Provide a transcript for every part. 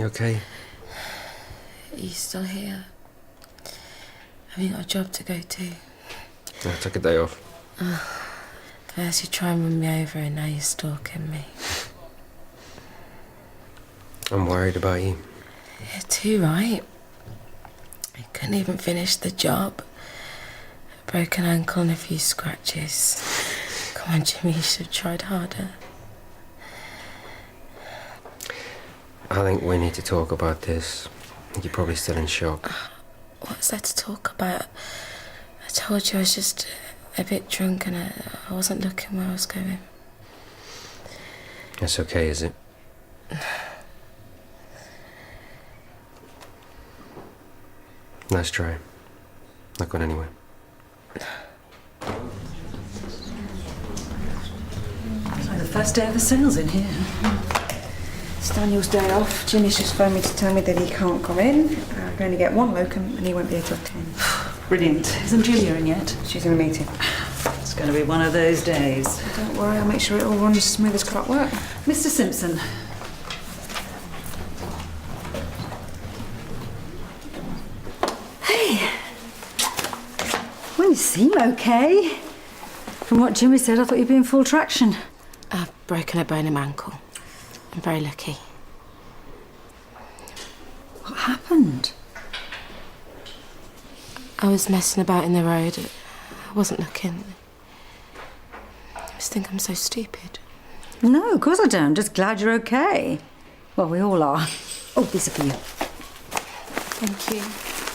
okay? Are you still here? Have you got a job to go to? I took a day off. First you try and run me over and now you're stalking me. I'm worried about you. You're too right. I couldn't even finish the job. A broken ankle and a few scratches. Come on, Jimmy, you should have tried harder. I think we need to talk about this. You're probably still in shock. What's there to talk about? I told you I was just a bit drunk and I wasn't looking where I was going. It's okay, is it? Nice try. Not going anywhere. It's like the first day of the sales in here. It's Daniel's day off. Ginny's just phoned me to tell me that he can't come in. I can only get one locum and he won't be here till 10. Brilliant. Isn't Julia in yet? She's in a meeting. It's going to be one of those days. Don't worry, I'll make sure it all runs as smooth as clockwork. Mr. Simpson. Hey! Well, you seem okay. From what Jimmy said, I thought you'd be in full traction. I've broken a bone in my ankle. I'm very lucky. What happened? I was messing about in the road. I wasn't looking. I just think I'm so stupid. No, of course I don't. Just glad you're okay. Well, we all are. Oh, these are for you. Thank you.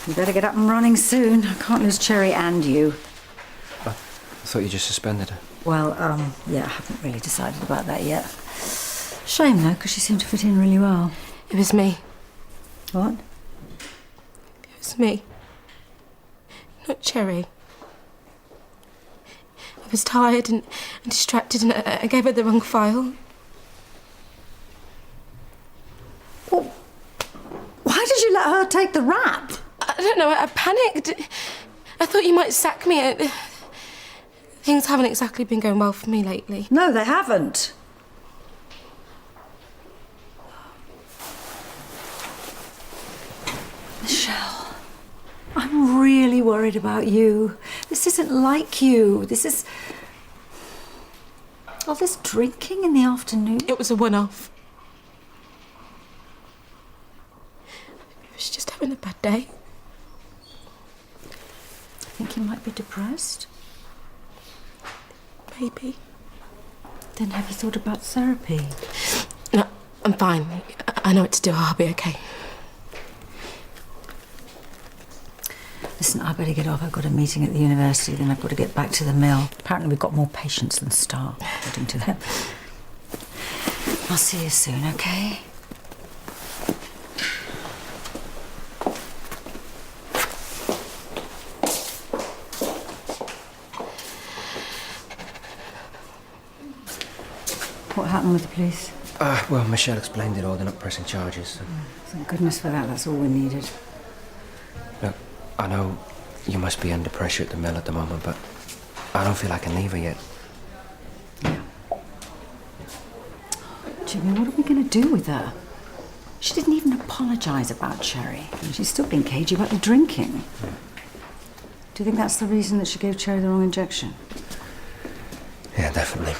You better get up and running soon. I can't lose Cherry and you. I thought you just suspended her. Well, yeah, I haven't really decided about that yet. Shame, though, because she seemed to fit in really well. It was me. What? It was me. Not Cherry. I was tired and distracted and I gave her the wrong file. Well, why did you let her take the rap? I don't know, I panicked. I thought you might sack me. Things haven't exactly been going well for me lately. No, they haven't. Michelle, I'm really worried about you. This isn't like you. This is... all this drinking in the afternoon. It was a one-off. I was just having a bad day. I think you might be depressed. Maybe. Then have you thought about therapy? No, I'm fine. I know what to do. I'll be okay. Listen, I better get off. I've got a meeting at the university, then I've got to get back to the mill. Apparently we've got more patients than staff, according to them. I'll see you soon, okay? What happened with the police? Well, Michelle explained it all. They're not pressing charges. So. Thank goodness for that. That's all we needed. Look, I know you must be under pressure at the mill at the moment, but I don't feel I can leave her yet. Yeah. Jimmy, what are we going to do with her? She didn't even apologise about Cherry. And she's still being cagey about the drinking. Do you think that's the reason that she gave Cherry the wrong injection? Yeah, definitely.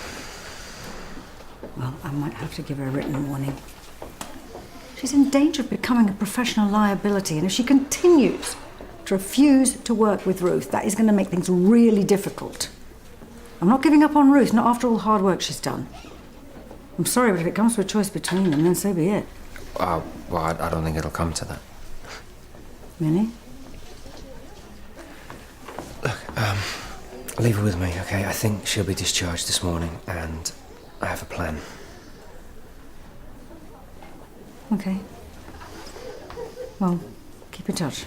Well, I might have to give her a written warning. She's in danger of becoming a professional liability, and if she continues to refuse to work with Ruth, that is going to make things really difficult. I'm not giving up on Ruth, not after all the hard work she's done. I'm sorry, but if it comes to a choice between them, then so be it. Well, I don't think it'll come to that. Really? Look, leave her with me, okay? I think she'll be discharged this morning, and I have a plan. Okay. Well, keep in touch.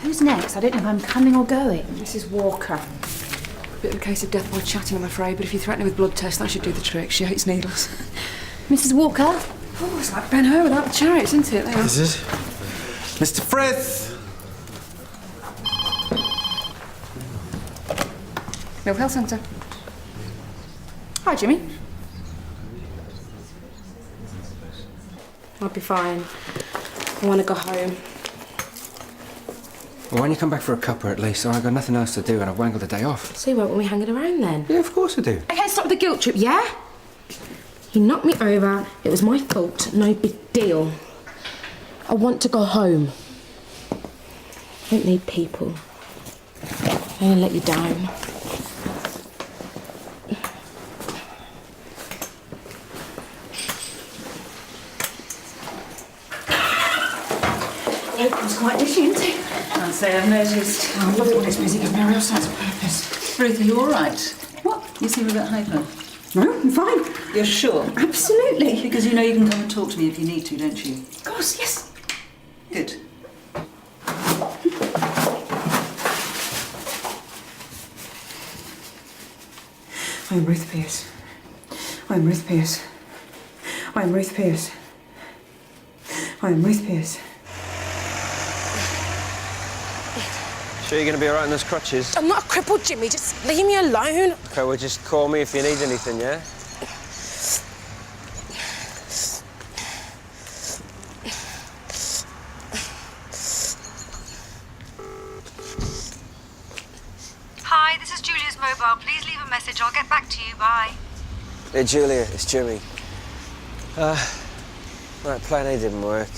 Who's next? I don't know if I'm coming or going. Mrs. Walker. Bit of a case of death by chatting, I'm afraid, but if you threaten her with blood tests, that should do the trick. She hates needles. Mrs. Walker? Oh, it's like Ben-Hur without the chariots, isn't it? They are. Is it? Mr. Frith! Mill Health Centre. Hi, Jimmy. I'll be fine. I want to go home. Well, why don't you come back for a cuppa at least? I've got nothing else to do and I've wangled the day off. So you won't want me hanging around then? Yeah, of course I do. Okay, stop the guilt trip, yeah? You knocked me over. It was my fault. No big deal. I want to go home. I don't need people. I'm gonna let you down. Apron's quite busy, isn't it? Can't say I've noticed. I love it when it's busy, gives me a real sense of purpose. Ruth, are you all right? What? You seem a bit hyper. No, I'm fine. You're sure? Absolutely. Because you know you can come and talk to me if you need to, don't you? Of course, yes. Good. I'm Ruth Pierce. I'm Ruth Pierce. I'm Ruth Pierce. I'm Ruth Pierce. Sure you're going to be all right in those crutches? I'm not a crippled, Jimmy. Just leave me alone. Okay, well, just call me if you need anything, yeah? Hi, this is Julia's mobile. Please leave a message. I'll get back to you. Bye. Hey, Julia, it's Jimmy. Right, plan A didn't work.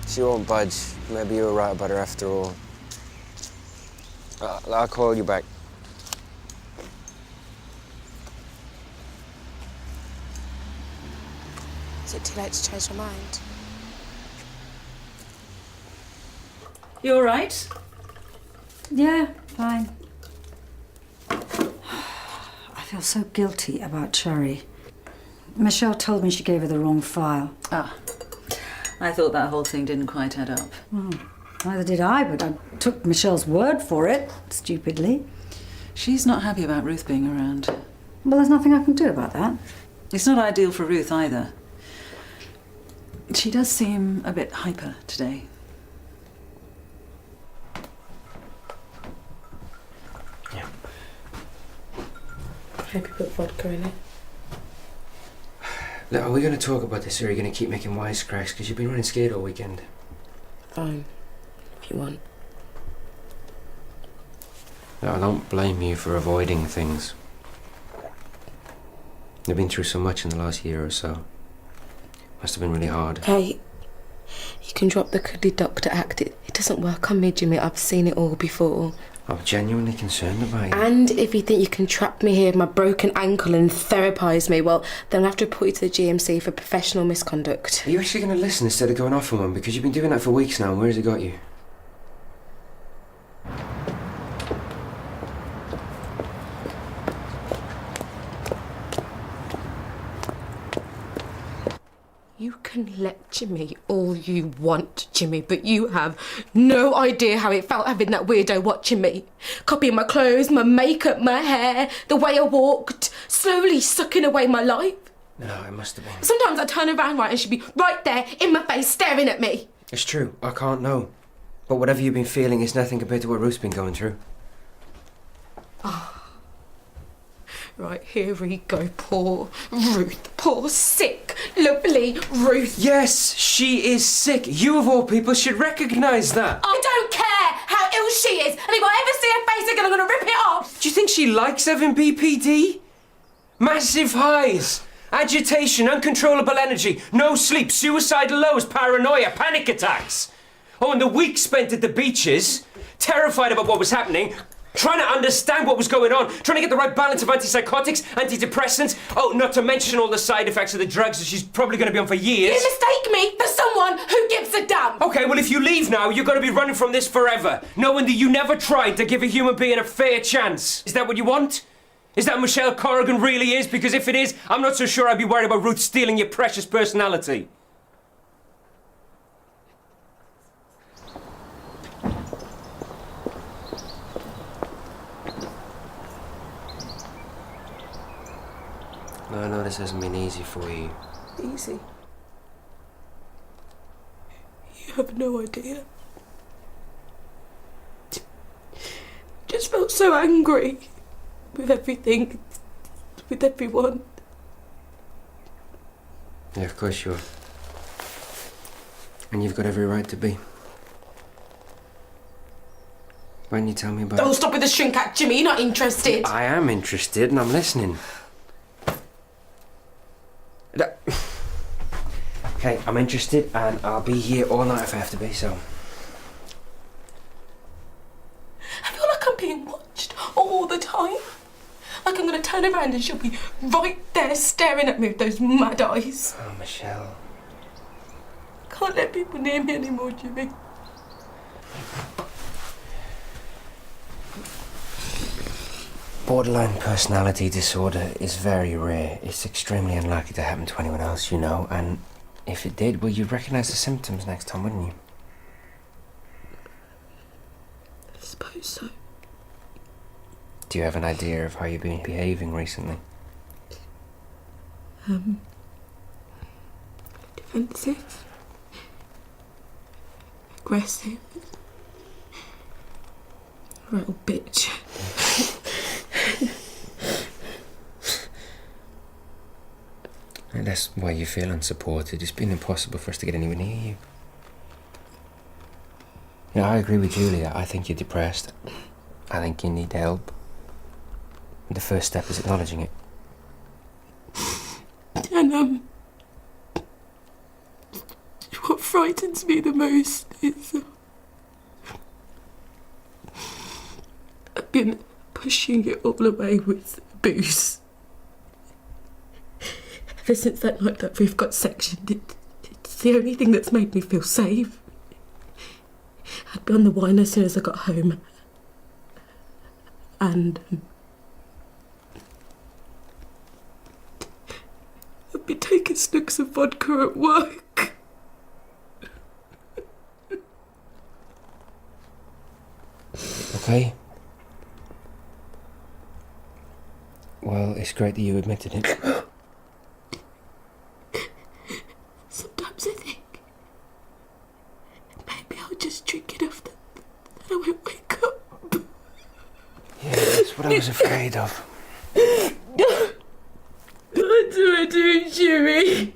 She won't budge. Maybe you were right about her after all. I'll call you back. Is it too late to change my mind? You all right? Yeah, fine. I feel so guilty about Cherry. Michelle told me she gave her the wrong file. Ah. I thought that whole thing didn't quite add up. Neither did I, but I took Michelle's word for it, stupidly. She's not happy about Ruth being around. Well, there's nothing I can do about that. It's not ideal for Ruth either. She does seem a bit hyper today. Yeah. I hope you put vodka in it. Look, are we going to talk about this or are you going to keep making wisecracks? Because you've been running scared all weekend. Fine. If you want. No, I don't blame you for avoiding things. You've been through so much in the last year or so. Must have been really hard. Hey, you can drop the cuddly doctor act. It doesn't work on me, Jimmy. I've seen it all before. I'm genuinely concerned about you. And if you think you can trap me here with my broken ankle and therapise me, well, then I'll have to report you to the GMC for professional misconduct. Are you actually going to listen instead of going off on one? Because you've been doing that for weeks now. Where has it got you? You can lecture me all you want, Jimmy, but you have no idea how it felt having that weirdo watching me. Copying my clothes, my makeup, my hair, the way I walked, slowly sucking away my life. No, it must have been. Sometimes I turn around right and she'd be right there in my face staring at me. It's true. I can't know. But whatever you've been feeling is nothing compared to what Ruth's been going through. Right, here we go, poor Ruth. Poor, sick, lovely Ruth. Yes, she is sick. You of all people should recognise that. I don't care how ill she is, and if I ever see her face again, I'm going to rip it off. Do you think she likes having BPD? Massive highs, agitation, uncontrollable energy, no sleep, suicidal lows, paranoia, panic attacks. Oh, and the week spent at the beaches, terrified about what was happening, trying to understand what was going on, trying to get the right balance of antipsychotics, antidepressants, oh, not to mention all the side effects of the drugs that she's probably going to be on for years. You mistake me for someone who gives a damn. Okay, well, if you leave now, you're going to be running from this forever, knowing that you never tried to give a human being a fair chance. Is that what you want? Is that what Michelle Corrigan really is? Because if it is, I'm not so sure I'd be worried about Ruth stealing your precious personality. No, I know this hasn't been easy for you. Easy. You have no idea. Just felt so angry with everything, with everyone. Yeah, of course you are. And you've got every right to be. Why don't you tell me about Don't stop with the shrink act, Jimmy. You're not interested. I am interested and I'm listening. Okay, I'm interested and I'll be here all night if I have to be, so... I feel like I'm being watched all the time. Like I'm going to turn around and she'll be right there staring at me with those mad eyes. Oh, Michelle. Can't let people near me anymore, Jimmy. Borderline personality disorder is very rare. It's extremely unlikely to happen to anyone else you know, and if it did, well, you'd recognise the symptoms next time, wouldn't you? I suppose so. Do you have an idea of how you've been behaving recently? Defensive. Aggressive. Right old bitch. And that's why you feel unsupported. It's been impossible for us to get anywhere near you. Yeah, I agree with Julia. I think you're depressed. I think you need help. The first step is acknowledging it. And what frightens me the most is I've been pushing it all away with booze. Ever since that night that we've got sectioned, it's the only thing that's made me feel safe. I'd be on the wine as soon as I got home. And I'd be taking snugs of vodka at work. Okay. Well, it's great that you admitted it. Sometimes I think maybe I'll just drink enough that I won't wake up. Yeah, that's what I was afraid of. What do I do, Jimmy?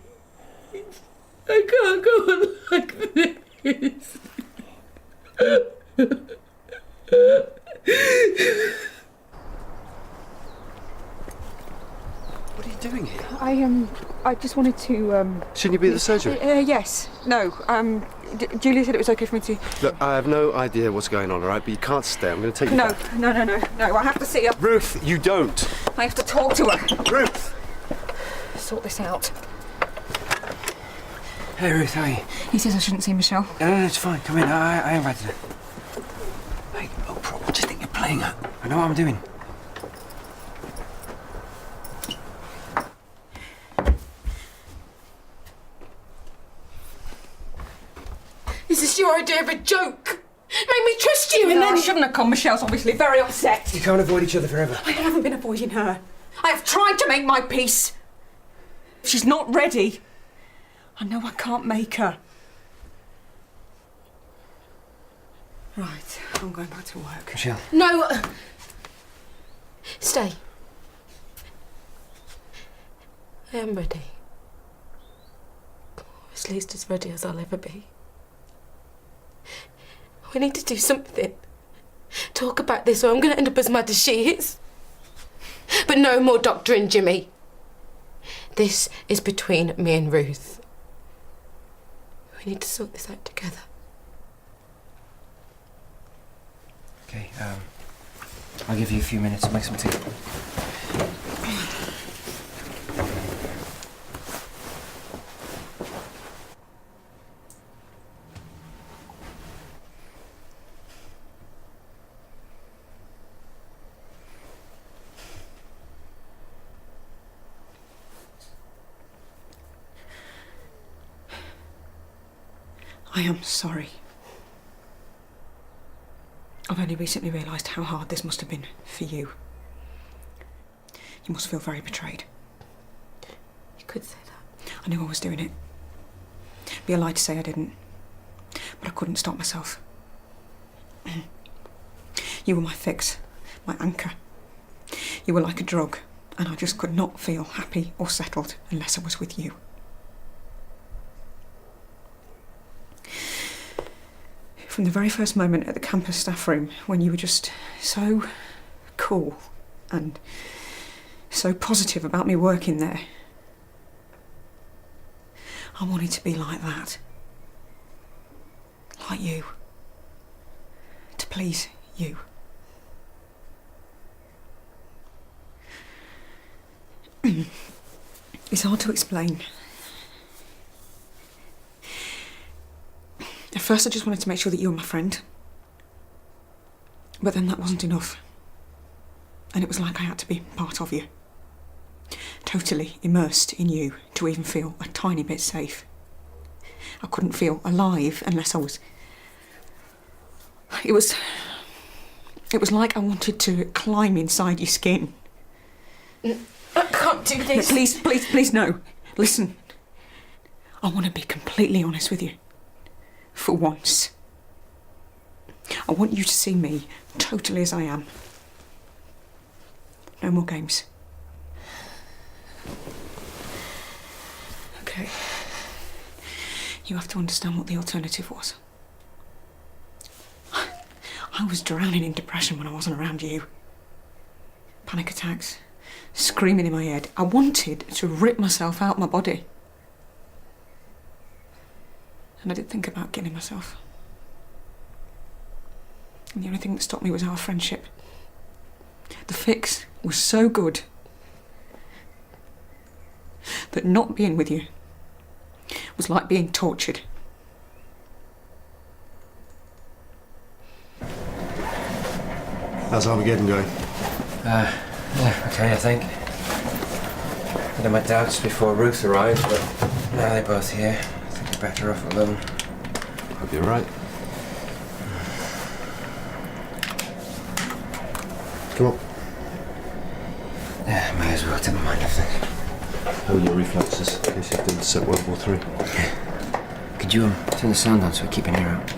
I can't go on like this. What are you doing here? I just wanted to, Shouldn't you be at the surgery? yes. No, Julia said it was okay for me to... Look, I have no idea what's going on, all right? But you can't stay. I'm going to take you No, back. no, I have to see her. Ruth, you don't. I have to talk to her. Ruth! Sort this out. Hey, Ruth, how are you? He says I shouldn't see Michelle. No, it's fine. Come in. I invited her. Hey, Oprah, what do you think you're playing at? I know what I'm doing. Is this your idea of a joke? Make me trust you and No, I then... shouldn't have come. Michelle's obviously very upset. You can't avoid each other forever. I haven't been avoiding her. I have tried to make my peace. She's not ready. I know I can't make her. Right, I'm going back to work. Michelle. No. Stay. I am ready. At least as ready as I'll ever be. We need to do something. Talk about this or I'm going to end up as mad as she is. But no more doctoring, Jimmy. This is between me and Ruth. We need to sort this out together. Okay, I'll give you a few minutes to make some tea. I am sorry. I've only recently realised how hard this must have been for you. You must feel very betrayed. You could say that. I knew I was doing it. It'd be a lie to say I didn't. But I couldn't stop myself. You were my fix, my anchor. You were like a drug, and I just could not feel happy or settled unless I was with you. From the very first moment at the campus staff room, when you were just so cool and so positive about me working there, I wanted to be like that. Like you. To please you. It's hard to explain. At first I just wanted to make sure that you were my friend. But then that wasn't enough. And it was like I had to be part of you. Totally immersed in you to even feel a tiny bit safe. I couldn't feel alive unless I was... It was like I wanted to climb inside your skin. I can't do this. Please, no. Listen. I want to be completely honest with you. For once. I want you to see me totally as I am. No more games. Okay. You have to understand what the alternative was. I was drowning in depression when I wasn't around you. Panic attacks, screaming in my head. I wanted to rip myself out my body. And I did think about killing myself. And the only thing that stopped me was our friendship. The fix was so good that not being with you was like being tortured. How's Armageddon going? Yeah, okay, I think. I had my doubts before Ruth arrived, but now they're both here. I think you're better off alone. Hope you're right. Come on. Yeah, may as well. Never mind, I think. How are your reflexes, in case you've been set World War III? Could you turn the sound on so we keep an ear out?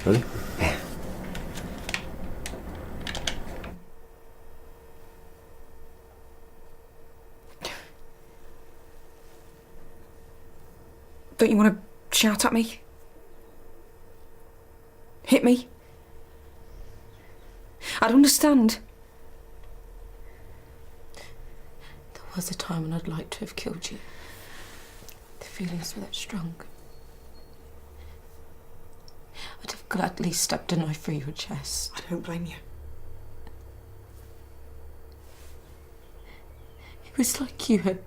Ready? Yeah. Don't you want to shout at me? Hit me? I'd understand. There was a time when I'd like to have killed you. The feelings were that strong. I'd have gladly stabbed a knife through your chest. I don't blame you. It was like you had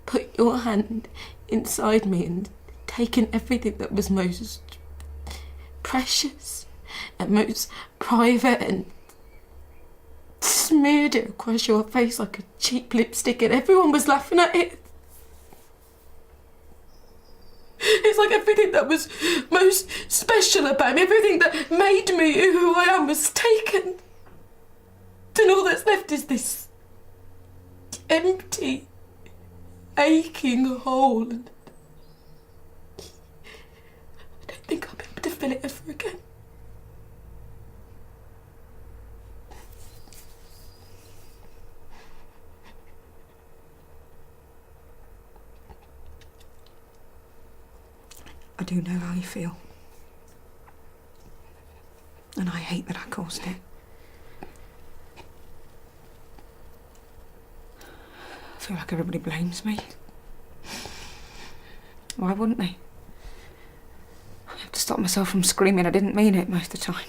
put your hand inside me and taken everything that was most precious and most private and smeared it across your face like a cheap lipstick, and everyone was laughing at it. It's like everything that was most special about me, everything that made me who I am was taken. And all that's left is this empty, aching hole. And I don't think I'll be able to fill it ever again. I do know how you feel. And I hate that I caused it. I feel like everybody blames me. Why wouldn't they? I have to stop myself from screaming I didn't mean it most of the time.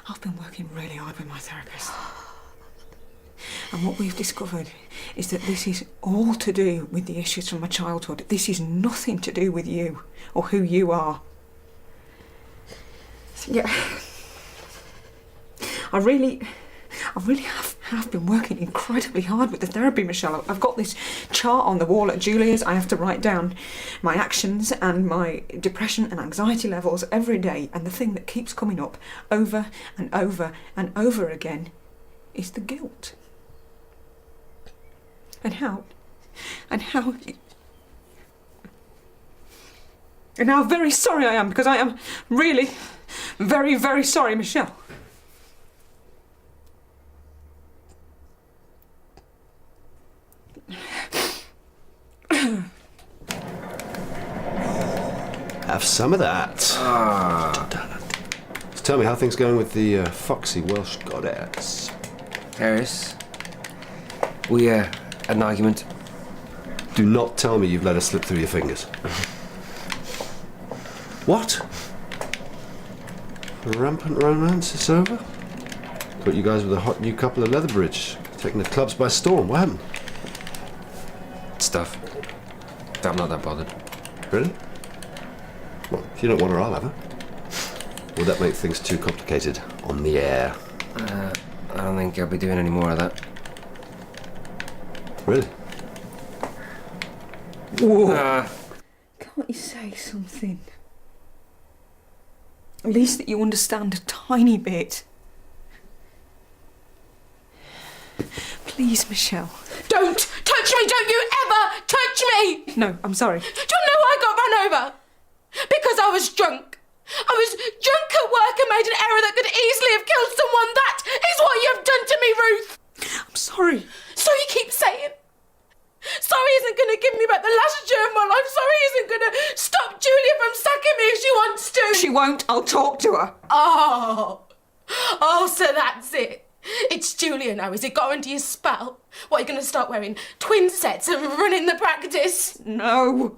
I've been working really hard with my therapist. And what we've discovered is that this is all to do with the issues from my childhood. This is nothing to do with you or who you are. Yeah. I really have been working incredibly hard with the therapy, Michelle. I've got this chart on the wall at Julia's. I have to write down my actions and my depression and anxiety levels every day. And the thing that keeps coming up over and over and over again is the guilt. And how very sorry I am, because I am really very, very sorry, Michelle. Have some of that. So tell me how things going with the foxy Welsh goddess. Harris, we had an argument. Do not tell me you've let her slip through your fingers. What? The rampant romance is over? Thought you guys were the hot new couple of Leatherbridge, taking the clubs by storm. What happened? Stuff. I'm not that bothered. Really? Well, if you don't want her, I'll have her. Would that make things too complicated on the air? I don't think I'll be doing any more of that. Really? Whoa. Can't you say something? At least that you understand a tiny bit. Please, Michelle. Don't touch me! Don't you ever touch me! No, I'm sorry. Do you know why I got run over? Because I was drunk. I was drunk at work and made an error that could easily have killed someone. That is what you've done to me, Ruth. I'm sorry. So you keep saying. Sorry isn't going to give me back the last year of my life. Sorry isn't going to stop Julia from sacking me if she wants to. She won't. I'll talk to her. Oh, so that's it. It's Julia now. Is it got under your spell? What, are you going to start wearing twin sets and running the practice? No.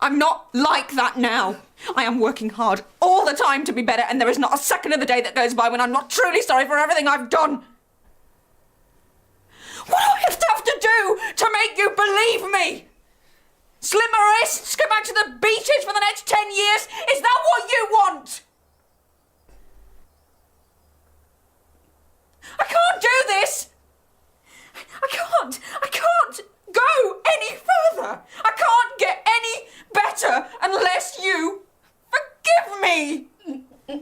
I'm not like that now. I am working hard all the time to be better, and there is not a second of the day that goes by when I'm not truly sorry for everything I've done. What do I have to do to make you believe me? Slit my wrists, go back to the beaches for the next 10 years? Is that what you want? I can't do this. I can't go any further. I can't get any better unless you forgive me.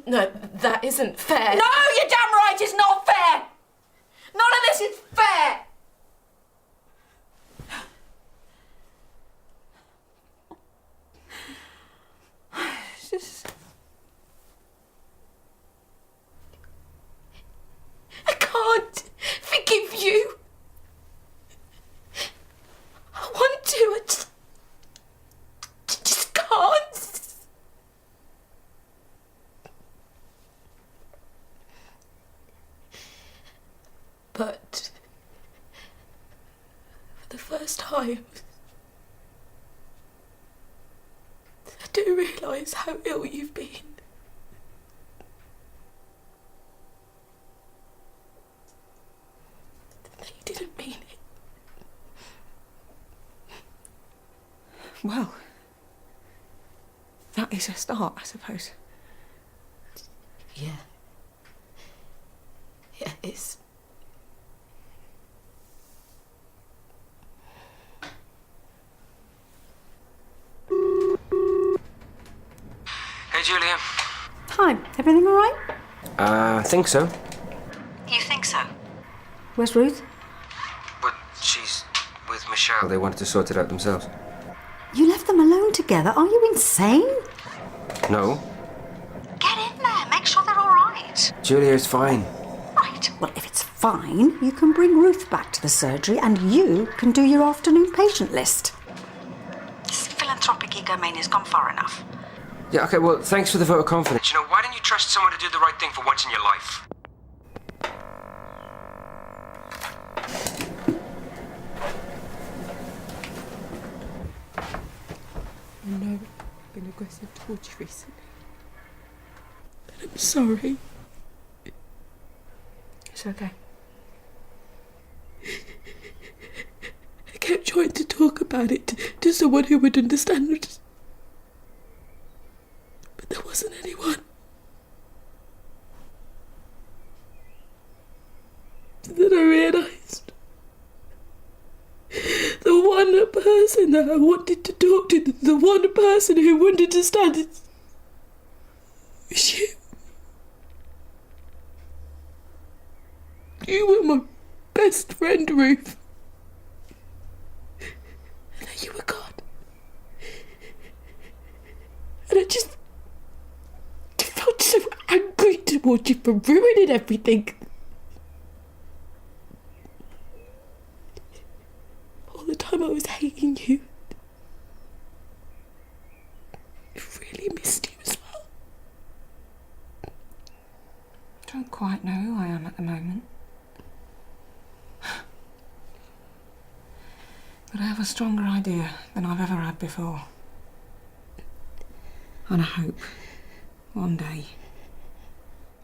No, that isn't fair. No, you're damn right it's not fair. None of this is fair. I can't forgive you. I want to, I just can't. But for the first time, I do realise how ill you've been. That you didn't mean it. Well, that is a start, I suppose. Yeah. Yeah, it is. Hey, Julia. Hi, everything all right? I think so. You think so? Where's Ruth? But she's with Michelle. They wanted to sort it out themselves. You left them alone together. Are you insane? No. Get in there. Make sure they're all right. Julia is fine. Right. Well, if it's fine, you can bring Ruth back to the surgery and you can do your afternoon patient list. This philanthropic egomania has gone far enough. Yeah, okay, well, thanks for the vote of confidence. You know, why don't you trust someone to do the right thing for once in your life? I know I've been aggressive towards you recently. But I'm sorry. It's okay. I kept trying to talk about it to someone who would understand. But there wasn't anyone. Then I realised the one person that I wanted to talk to, the one person who would understand it, was you. You were my best friend, Ruth. And then you were gone. And I just felt so angry towards you for ruining everything. All the time I was hating you. But I have a stronger idea than I've ever had before. And I hope one day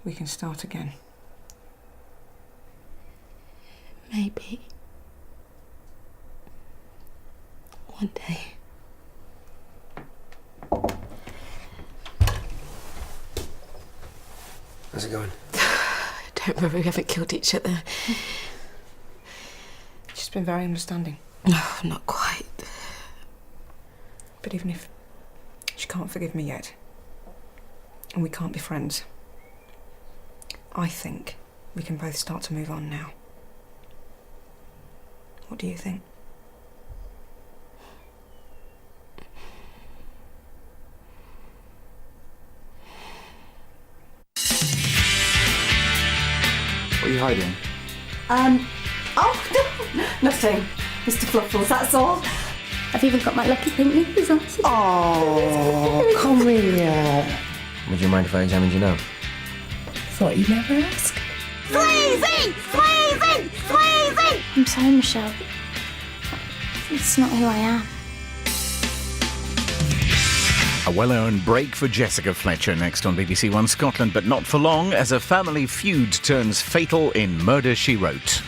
we can start again. Maybe. One day. How's it going? Don't worry, we haven't killed each other. She's been very understanding. No, not quite. But even if she can't forgive me yet, and we can't be friends, I think we can both start to move on now. What do you think? What are you hiding? Oh, no, nothing. Mr. Fluffles, that's all. I've even got my lucky pink knickers on. Oh, come here. Would you mind if I examined you now? Thought you'd never ask. Sleazy! Sleazy! Sleazy! I'm sorry, Michelle. It's not who I am. A well-earned break for Jessica Fletcher next on BBC1 Scotland, but not for long as a family feud turns fatal in Murder, She Wrote.